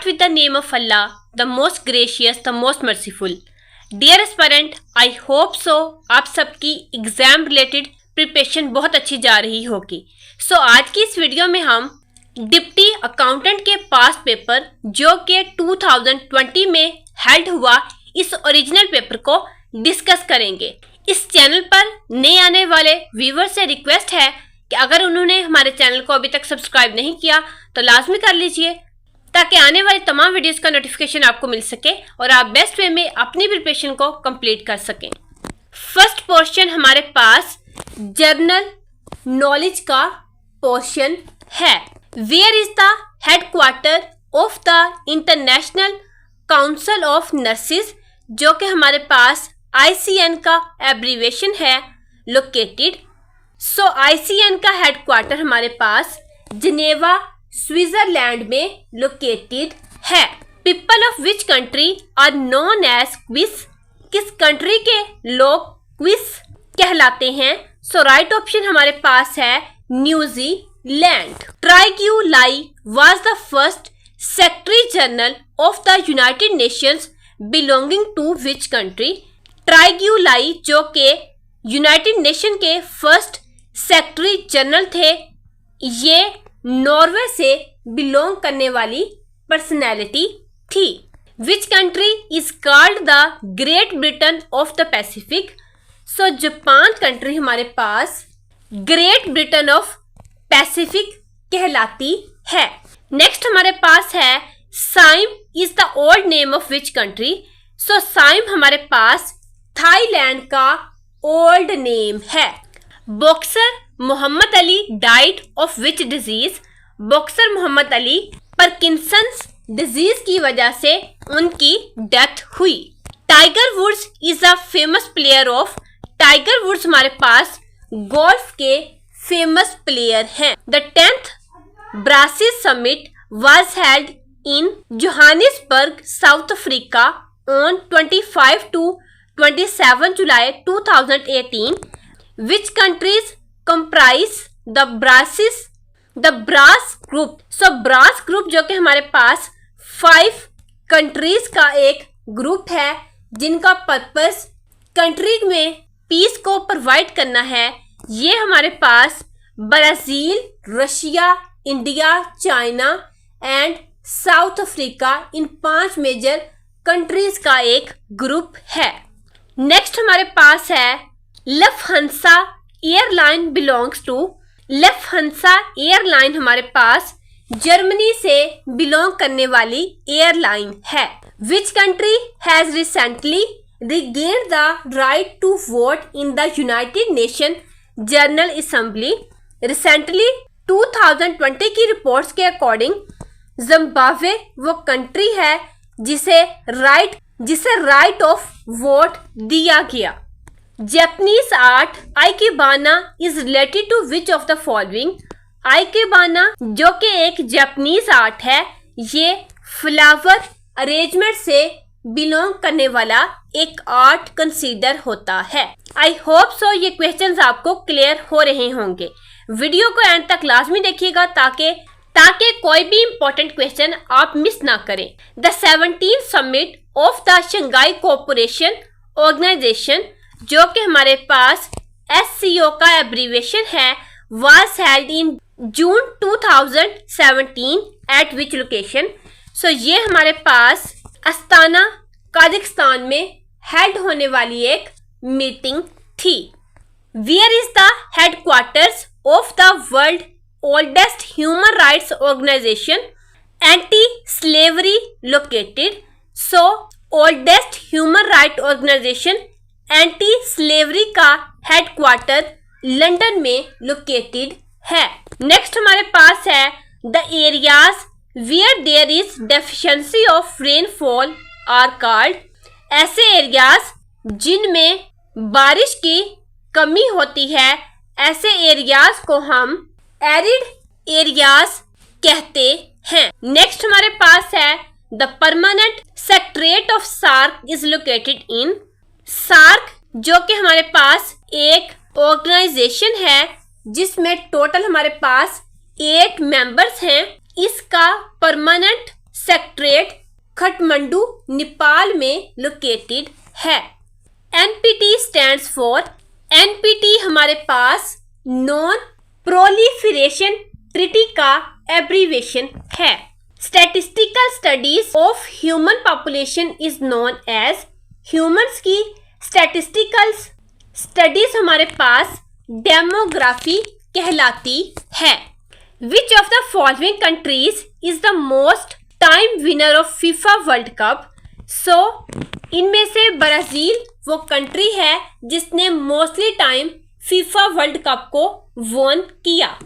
start with the name of Allah, the most gracious, the most merciful. Dear aspirant, I hope so आप सबकी exam related preparation बहुत अच्छी जा रही होगी। सो आज की इस वीडियो में हम डिप्टी अकाउंटेंट के पास पेपर जो कि 2020 में हेल्ड हुआ, इस ओरिजिनल पेपर को डिस्कस करेंगे। इस चैनल पर नए आने वाले व्यूवर से रिक्वेस्ट है कि अगर उन्होंने हमारे चैनल को अभी तक सब्सक्राइब नहीं किया तो लाजमी कर लीजिए, ताकि आने वाली तमाम वीडियोस का नोटिफिकेशन आपको मिल सके और आप बेस्ट वे में अपनी प्रिपरेशन को कंप्लीट कर सकें। फर्स्ट पोर्शन हमारे पास जनरल नॉलेज का पोर्शन है। Where is the headquarter of the international council of nurses, जो कि हमारे पास ICN का एब्रीवेशन है, लोकेटेड। सो ICN का हेडक्वार्टर हमारे पास जिनेवा स्विट्जरलैंड में लोकेटेड है। People of which country are known as Swiss, किस कंट्री के लोग क्विस कहलाते हैं? सो राइट ऑप्शन हमारे पास है New Zealand. Trygve Lie was the first secretary general of the united nations belonging to which country? Trygve Lie जो के यूनाइटेड नेशन के फर्स्ट सेक्रेटरी जनरल थे, ये नॉर्वे से बिलोंग करने वाली पर्सनैलिटी थी। Which country is called the great Britain of the Pacific? So Japan country हमारे पास ग्रेट ब्रिटेन ऑफ पैसिफिक कहलाती है। नेक्स्ट हमारे पास है Siam is the old name of which country? So Siam हमारे पास थाईलैंड का ओल्ड नेम है। Boxer Muhammad Ali died of which disease? Boxer Muhammad Ali Parkinson's disease की वजह से उनकी डेथ हुई। Tiger Woods is a famous player of? Tiger Woods हमारे पास गोल्फ के फेमस प्लेयर हैं। The 10th BRICS summit was held in Johannesburg, South Africa on 25 to 27 July 2018. Which countries comprise the brass group? So brass group जो कि हमारे पास 5 countries का एक group है, जिनका पर्पस कंट्री में पीस को प्रोवाइड करना है। ये हमारे पास Brazil, Russia, India, China and South Africa, इन 5 मेजर कंट्रीज का एक ग्रुप है। नेक्स्ट हमारे पास है Lufthansa airline belongs to? Lufthansa airline हमारे पास जर्मनी से बिलोंग करने वाली एयरलाइन है। Which country has recently regained the right to vote in the United Nations General Assembly? Recently 2020 की रिपोर्ट्स के अकॉर्डिंग जिम्बाब्वे वो कंट्री है जिसे राइट ऑफ वोट दिया गया। Japanese art ikebana is related to which of the following? Ikebana जो कि एक जापानीज आर्ट है, ये फ्लावर अरेंजमेंट से बिलोंग करने वाला एक आर्ट कंसीडर होता है। आई होप सो ये क्वेश्चंस आपको क्लियर हो रहे होंगे। वीडियो को एंड तक लाजमी देखिएगा ताकि कोई भी इंपॉर्टेंट क्वेश्चन आप मिस ना करें। The 17th summit of the Shanghai cooperation organisation, जो कि हमारे पास SCO का एब्रीविएशन है, was held in June 2017 at which location? So ये हमारे पास अस्ताना, काजाकिस्तान में हेल्ड होने वाली एक मीटिंग थी। Where is the headquarters of the world oldest human rights organisation anti slavery located? So oldest human right organisation anti slavery का headquarter London में located है। नेक्स्ट हमारे पास है the areas where there is deficiency of rainfall are called? ऐसे areas जिनमें बारिश की कमी होती है, ऐसे एरियाज को हम एरिड एरियाज कहते हैं। नेक्स्ट हमारे पास है the permanent secretariat of SAARC is located in? SAARC जो कि हमारे पास एक ऑर्गेनाइजेशन है जिसमें टोटल हमारे पास 8 मेंबर्स हैं, इसका परमानेंट सेक्रेटरीट काठमांडू नेपाल में लोकेटेड है। एनपीटी स्टैंड्स फॉर, एनपीटी हमारे पास नॉन प्रोलिफरेशन ट्रीटी का एब्रीविएशन है। Statistical studies of human population is known as, humans की स्टैटिस्टिकल स्टडीज हमारे पास डेमोग्राफी कहलाती है। Which of the following countries is the most time winner of FIFA world cup? So इनमें से Brazil वो कंट्री है जिसने mostly time FIFA world cup को वॉन किया।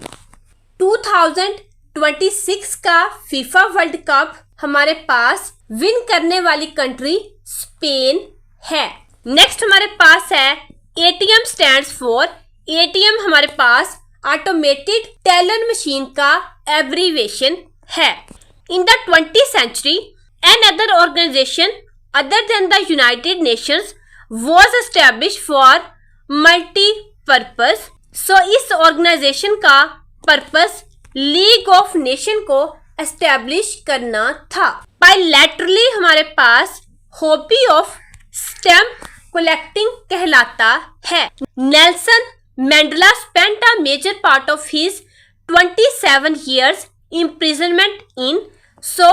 2026 का फीफा वर्ल्ड कप हमारे पास विन करने वाली कंट्री स्पेन है। नेक्स्ट हमारे पास है एटीएम स्टैंड्स फॉर, एटीएम हमारे पास ऑटोमेटेड टेलर मशीन का एब्रीविएशन है। In the 20th century, an other organization other than the United Nations was established for multi-purpose. So इस ऑर्गेनाइजेशन का पर्पस लीग ऑफ नेशन को establish करना था। Bilaterally हमारे पास hobby of stamp collecting कहलाता है। Nelson mandala spent a major part of his 27 years imprisonment in, so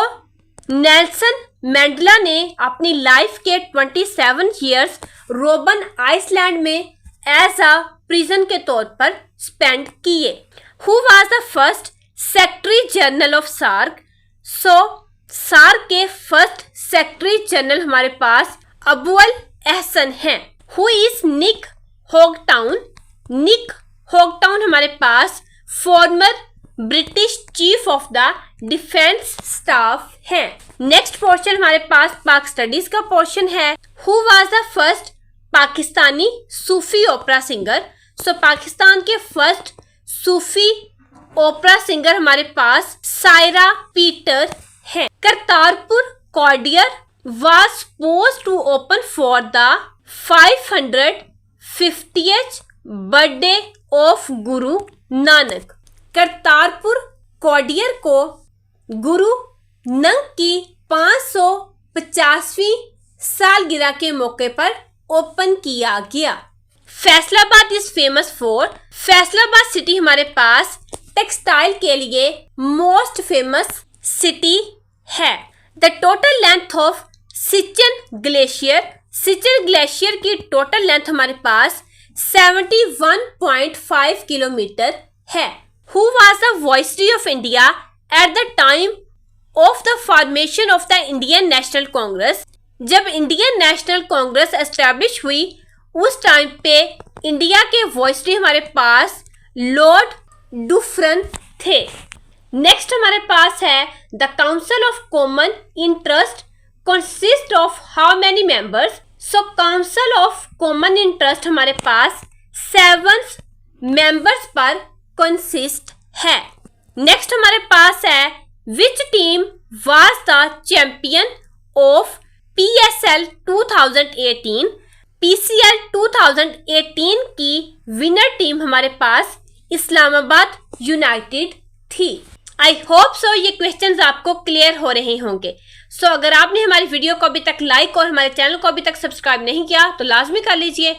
Nelson Mandela ने अपनी लाइफ के 27 ईयर्स रोबन आइसलैंड में एज अ प्रिजन के तौर पर स्पेंड किए। Who was the first secretary general of SAARC? So SAARC के first secretary general हमारे पास अबुल एहसन हैं। Who is Nick होगटाउन? Nick Houghton हमारे पास former British chief of the defence staff हैं। नेक्स्ट पोर्शन हमारे पास पाक स्टडीज का पोर्शन है। Who was the first Pakistani Sufi opera singer? So Pakistan के फर्स्ट सूफी ओपरा सिंगर हमारे पास सायरा पीटर है। Kartarpur corridor was supposed to open for the 550th birthday of Guru Nanak. Kartarpur corridor को गुरु नानक की 550वीं सालगिरह के मौके पर ओपन किया गया। Faisalabad is famous for, Faisalabad city हमारे पास टेक्सटाइल के लिए मोस्ट फेमस सिटी है। The total length of Siachen glacier, Siachen glacier की टोटल लेंथ हमारे पास 71.5 किलोमीटर है। Who was the viceroy of India at the time of the formation of the Indian National Congress? जब इंडियन नेशनल कांग्रेस एस्टैब्लिश हुई उस time पे India के वॉइसरी हमारे पास लॉर्ड डुफरन थे। नेक्स्ट हमारे पास है the council of common interest consist of how many members? So council of common interest हमारे पास 7 मेंबर्स पर कंसिस्ट है। नेक्स्ट हमारे पास है which team was the champion of PSL 2018? PCL 2018 की विनर टीम हमारे पास इस्लामाबाद यूनाइटेड थी। आई होप सो ये क्वेश्चंस आपको क्लियर हो रहे होंगे। सो अगर आपने हमारी वीडियो को अभी तक लाइक और हमारे चैनल को अभी तक सब्सक्राइब नहीं किया तो लाजमी कर लीजिए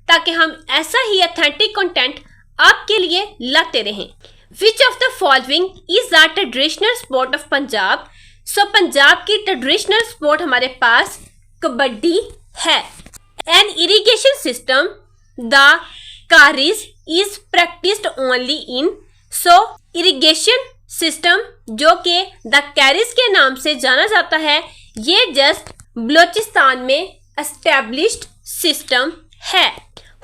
ताकि हम ऐसा ही ऑथेंटिक कंटेंट आपके लिए लाते रहें। Which of the following is the traditional sport of Punjab? So Punjab की ट्रेडिशनल स्पोर्ट हमारे पास कबड्डी है। An irrigation system the karez is practised only in? So irrigation system जो कि द कैरिज के नाम से जाना जाता है ये जस्ट बलोचिस्तान में एस्टेब्लिश्ड सिस्टम है।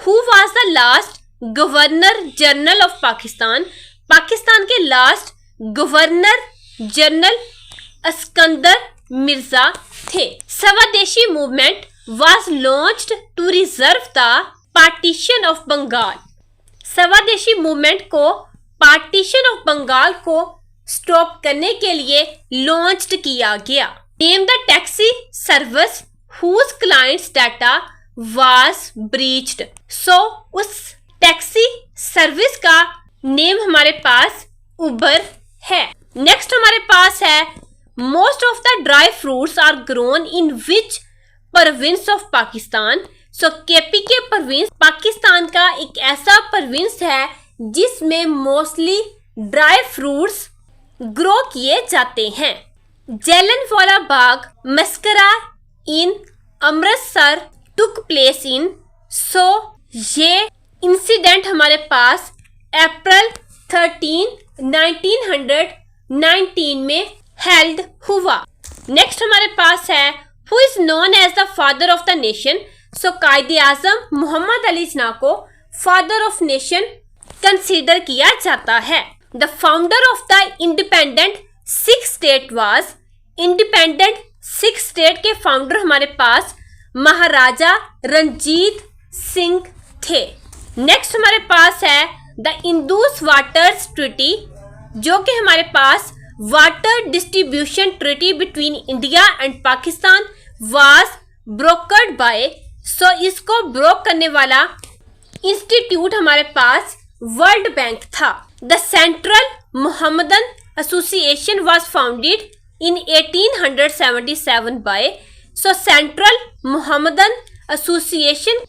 Who was the last governor general of Pakistan? Pakistan के last governor general Iskandar Mirza थे। Swadeshi movement was launched to reserve the partition of Bengal. Swadeshi movement को पार्टीशन ऑफ बंगाल को स्टॉप करने के लिए लॉन्च किया गया। Name the taxi service whose clients data was breached। सो उस टैक्सी सर्विस का नेम हमारे पास उबर है। नेक्स्ट हमारे पास है most of the dry fruits are grown in which province of Pakistan. So KPK province Pakistan का एक ऐसा प्रोविंस है जिसमें मोस्टली ड्राई फ्रूट्स ग्रो किए जाते हैं। Jallianwala Bagh massacre in Amritsar took place in. So ये इंसिडेंट हमारे पास अप्रैल 13, 1919 में हेल्ड हुआ। नेक्स्ट हमारे पास है who is known as the father of the nation. So Quaid-e-Azam Mohammad Ali Jinnah को फादर ऑफ नेशन कंसीडर किया जाता है। The founder of the independent six state was. Independent six state के फाउंडर हमारे पास महाराजा रणजीत सिंह थे। नेक्स्ट हमारे पास है द इंदुस वाटर्स ट्रीटी, जो कि हमारे पास water distribution treaty between India and Pakistan was brokered by. So इसको ब्रोक करने वाला इंस्टीट्यूट हमारे पास वर्ल्ड बैंक था। The central Mohammedan association was founded in 1877 by. So central Mohammedan association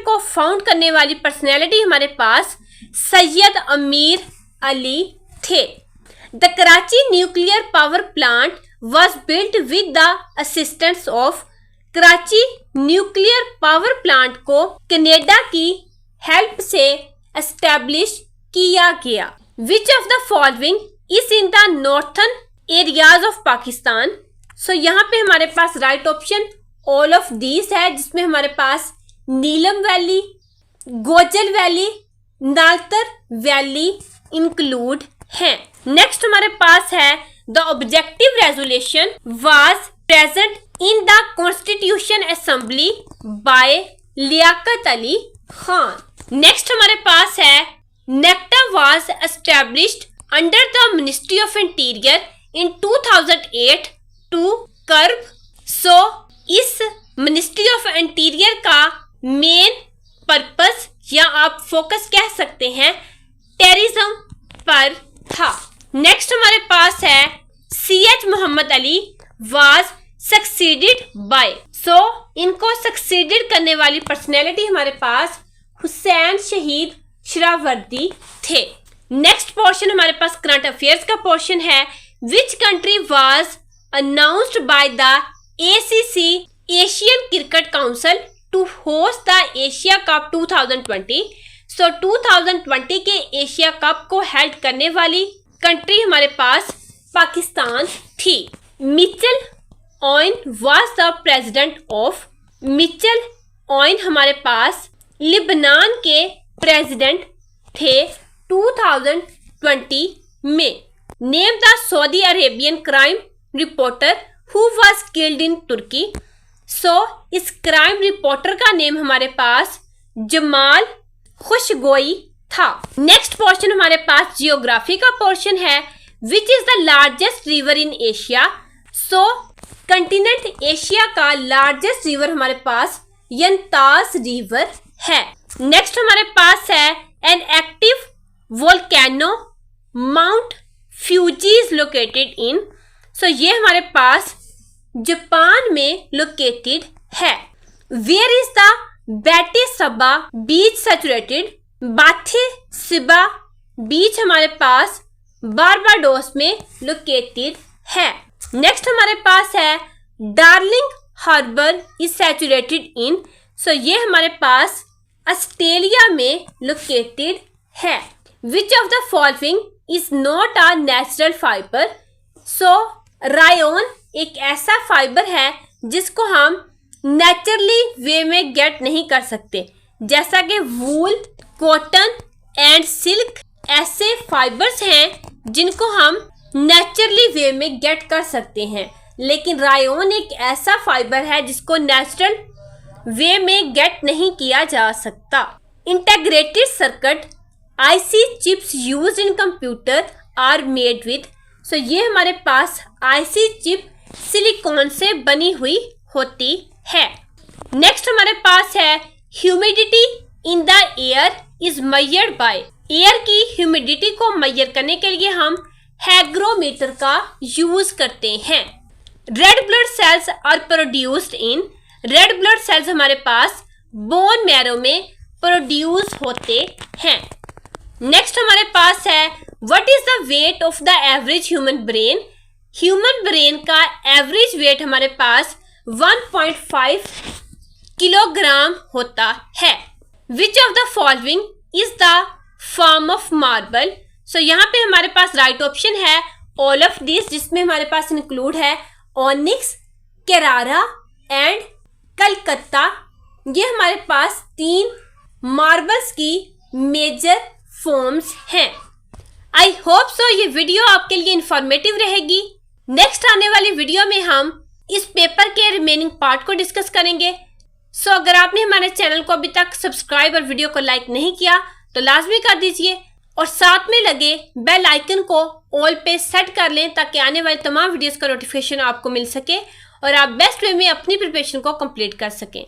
को फाउंड करने वाली पर्सनैलिटी हमारे पास सैयद अमीर अली थे। The Karachi nuclear power plant was built with the assistance of। Karachi nuclear power plant को कनाडा की हेल्प से एस्टेब्लिश किया गया। Which of the following is in the northern areas of Pakistan. So यहाँ पे हमारे पास right option all of these है, जिसमें हमारे पास Neelum valley, Gojal valley, Naltar valley include हैं। नेक्स्ट हमारे पास है the objective resolution was present in the constitution assembly by Liaquat Ali Khan. Next हमारे पास है NACTA was established under the ministry of interior in 2008 to curb. सो इस मिनिस्ट्री ऑफ इंटीरियर का मेन पर्पस या आप फोकस कह सकते हैं टेररिज्म पर था। नेक्स्ट हमारे पास है CH Muhammad Ali was succeeded by. So इनको सक्सीडेड करने वाली पर्सनैलिटी हमारे पास हुसैन शहीद शरावर्दी थे। नेक्स्ट पोर्शन हमारे पास करंट अफेयर्स का पोर्शन है। Which country was announced by the ACC Asian cricket council to host the Asia cup 2020। So 2020 के एशिया कप को हेल्ड करने वाली कंट्री हमारे पास पाकिस्तान थी। Michel Aoun was the president of. Michel Aoun हमारे पास लिबनान के प्रेसिडेंट थे 2020 में। Name the Saudi Arabian crime reporter who was killed in Turkey. So इस क्राइम रिपोर्टर का नेम हमारे पास जमाल खुशगोई था। नेक्स्ट पोर्शन हमारे पास जियोग्राफी का पोर्शन है। Which is the largest river in Asia. So continent Asia का लार्जेस्ट रिवर हमारे पास यंतास रिवर है। नेक्स्ट हमारे पास है an active volcano mount Fuji is located in. So ये हमारे पास जापान में लोकेटेड है। Where is the Bathsheba beach situated. Bathsheba beach हमारे पास बारबाडोस में लोकेटेड है। नेक्स्ट हमारे पास है Darling Harbour is situated in. So ये हमारे पास ऑस्ट्रेलिया में लोकेटेड है। Which of the following is not a natural fibre. So rayon एक ऐसा फाइबर है जिसको हम नेचुरली वे में गेट नहीं कर सकते, जैसा कि वूल, कॉटन एंड सिल्क ऐसे फाइबर्स हैं जिनको हम नेचुरली वे में गेट कर सकते हैं, लेकिन रायोन एक ऐसा फाइबर है जिसको नेचुरल वे में गेट नहीं किया जा सकता। Integrated circuit IC chips used in computer are made with. So ये हमारे पास IC चिप सिलिकॉन से बनी हुई होती है। नेक्स्ट हमारे पास है humidity in the air is measured by. Air की ह्यूमिडिटी को मेजर करने के लिए हम हैग्रोमीटर का यूज करते हैं। Red blood cells are produced in, red blood cells हमारे पास बोन मैरो में प्रोड्यूस होते हैं। नेक्स्ट हमारे पास है what is the weight of the average human brain, human brain का एवरेज वेट हमारे पास 1.5 किलोग्राम होता है। Which of the following is the form of marble, so यहाँ पे हमारे पास राइट ऑप्शन है ऑल ऑफ दिस, जिसमें हमारे पास इंक्लूड है ओनिक्स, केरारा एंड कलकत्ता। ये हमारे पास 3 मार्बल्स की मेजर फॉर्म्स हैं। आई होप सो ये वीडियो आपके लिए इंफॉर्मेटिव रहेगी। नेक्स्ट आने वाली वीडियो में हम इस पेपर के रिमेनिंग पार्ट को डिस्कस करेंगे। सो अगर आपने हमारे चैनल को अभी तक सब्सक्राइब और वीडियो को लाइक नहीं किया तो लाजमी कर दीजिए और साथ में लगे बेल आइकन को ऑल पे सेट कर लें ताकि आने वाले तमाम वीडियोस का नोटिफिकेशन आपको मिल सके और आप बेस्ट वे में अपनी प्रिपरेशन को कंप्लीट कर सकें।